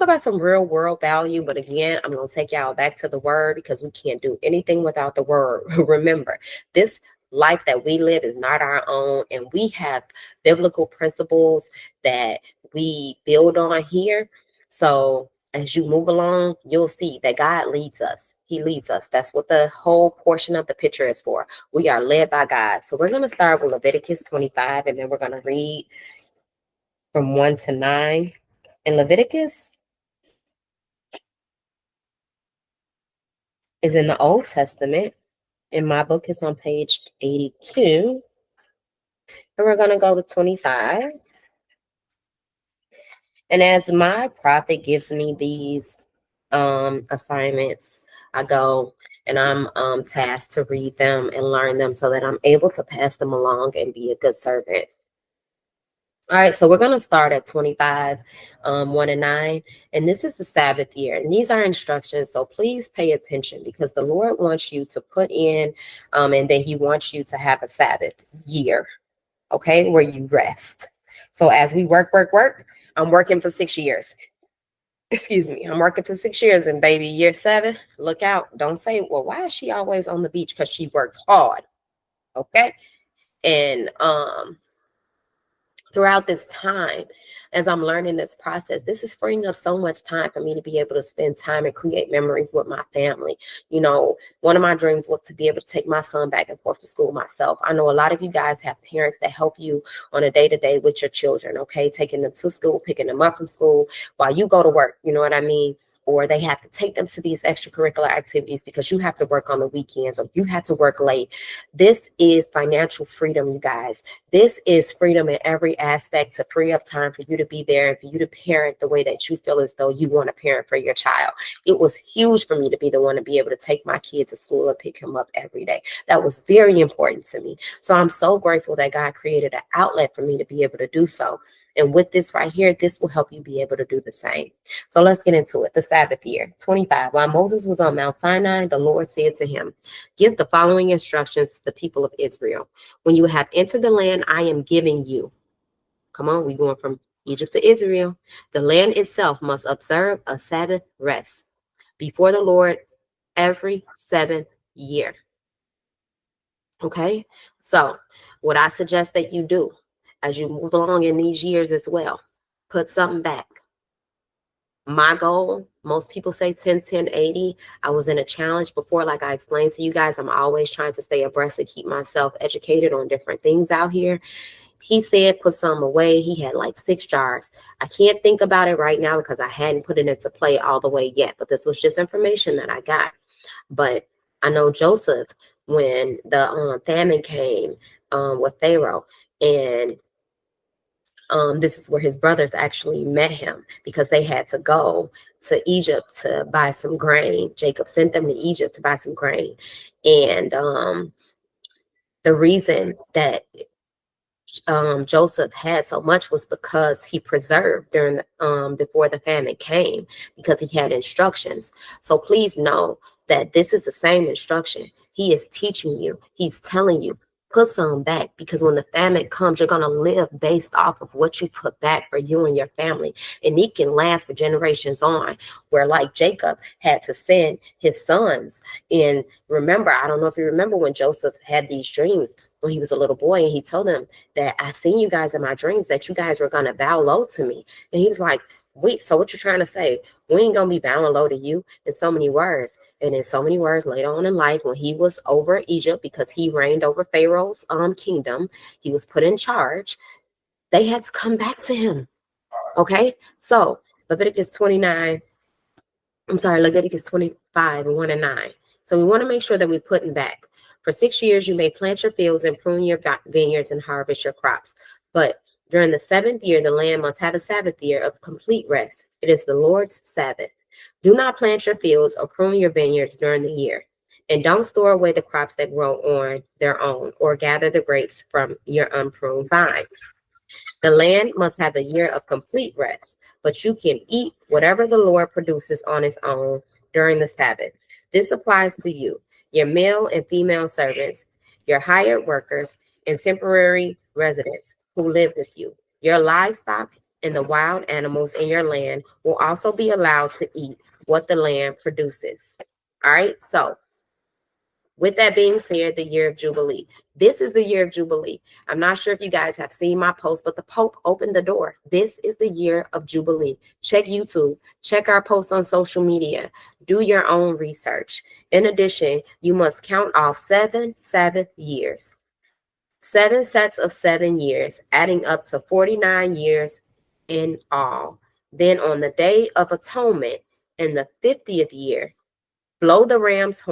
about some real world value, but again, I'm going to take y'all back to the word because we can't do anything without the word. Remember, this life that we live is not our own, and we have biblical principles that we build on here. So as you move along, you'll see that God leads us. He leads us. That's what the whole portion of the picture is for. We are led by God. So we're going to start with Leviticus 25, and then we're going to read from 1 to 9. In Leviticus is in the Old Testament. In my book, it's on page 82. And we're going to go to 25. And as my prophet gives me these assignments, I go and I'm tasked to read them and learn them so that I'm able to pass them along and be a good servant. All right, so we're going to start at 25, 1 and 9. And this is the Sabbath year. And these are instructions. So please pay attention because the Lord wants you to put in, and then he wants you to have a Sabbath year, okay, where you rest. So as we work, I'm working for 6 years. Excuse me. I'm working for 6 years, and baby, year 7, look out. Don't say, well, why is she always on the beach? Because she worked hard. Okay. And throughout this time, as I'm learning this process, this is freeing up so much time for me to be able to spend time and create memories with my family. You know, one of my dreams was to be able to take my son back and forth to school myself. I know a lot of you guys have parents that help you on a day-to-day with your children, okay? Taking them to school, picking them up from school while you go to work, you know what I mean? Or they have to take them to these extracurricular activities because you have to work on the weekends or you have to work late. This is financial freedom, you guys. This is freedom in every aspect to free up time for you to be there and for you to parent the way that you feel as though you want to parent for your child. It was huge for me to be the one to be able to take my kid to school and pick him up every day. That was very important to me. So I'm so grateful that God created an outlet for me to be able to do so. And with this right here, this will help you be able to do the same. So let's get into it. The Sabbath year, 25. While Moses was on Mount Sinai, the Lord said to him, give the following instructions to the people of Israel. When you have entered the land I am giving you. Come on, we're going from Egypt to Israel. The land itself must observe a Sabbath rest before the Lord every 7th year. Okay, so what I suggest that you do as you move along in these years as well, put something back. My goal, most people say 10, 10, 80. I was in a challenge before, like I explained to you guys. I'm always trying to stay abreast and keep myself educated on different things out here. He said put some away. He had like 6 jars. I can't think about it right now because I hadn't put it into play all the way yet, but this was just information that I got. But I know Joseph, when the famine came with Pharaoh, and this is where his brothers actually met him because they had to go to Egypt to buy some grain. Jacob sent them to Egypt to buy some grain. And the reason that Joseph had so much was because he preserved during before the famine came, because he had instructions. So please know that this is the same instruction. He is teaching you. He's telling you, put some back, because when the famine comes, you're going to live based off of what you put back for you and your family. And it can last for generations on, where like Jacob had to send his sons. And remember, I don't know if you remember when Joseph had these dreams when he was a little boy, and he told them that I seen you guys in my dreams that you guys were going to bow low to me. And he was like, wait, so what you trying to say? We ain't going to be bowing low to you, in so many words. And in so many words later on in life, when he was over Egypt, because he reigned over Pharaoh's kingdom, he was put in charge, they had to come back to him. Okay, so Leviticus 25, 1 and 9. So we want to make sure that we're putting back. For 6 years, you may plant your fields and prune your vineyards and harvest your crops. But during the 7th year, the land must have a Sabbath year of complete rest. It is the Lord's Sabbath. Do not plant your fields or prune your vineyards during the year. And don't store away the crops that grow on their own, or gather the grapes from your unpruned vine. The land must have a year of complete rest, but you can eat whatever the Lord produces on its own during the Sabbath. This applies to you, your male and female servants, your hired workers, and temporary residents who live with you, your livestock, and the wild animals in your land will also be allowed to eat what the land produces. All right, so with that being said, the year of Jubilee. This is the year of Jubilee. I'm not sure if you guys have seen my post, but the Pope opened the door. This is the year of Jubilee. Check YouTube, check our posts on social media, do your own research. In addition, you must count off 7 Sabbath years, 7 sets of 7 years, adding up to 49 years in all. Then on the Day of Atonement, in the 50th year, blow the ram's horn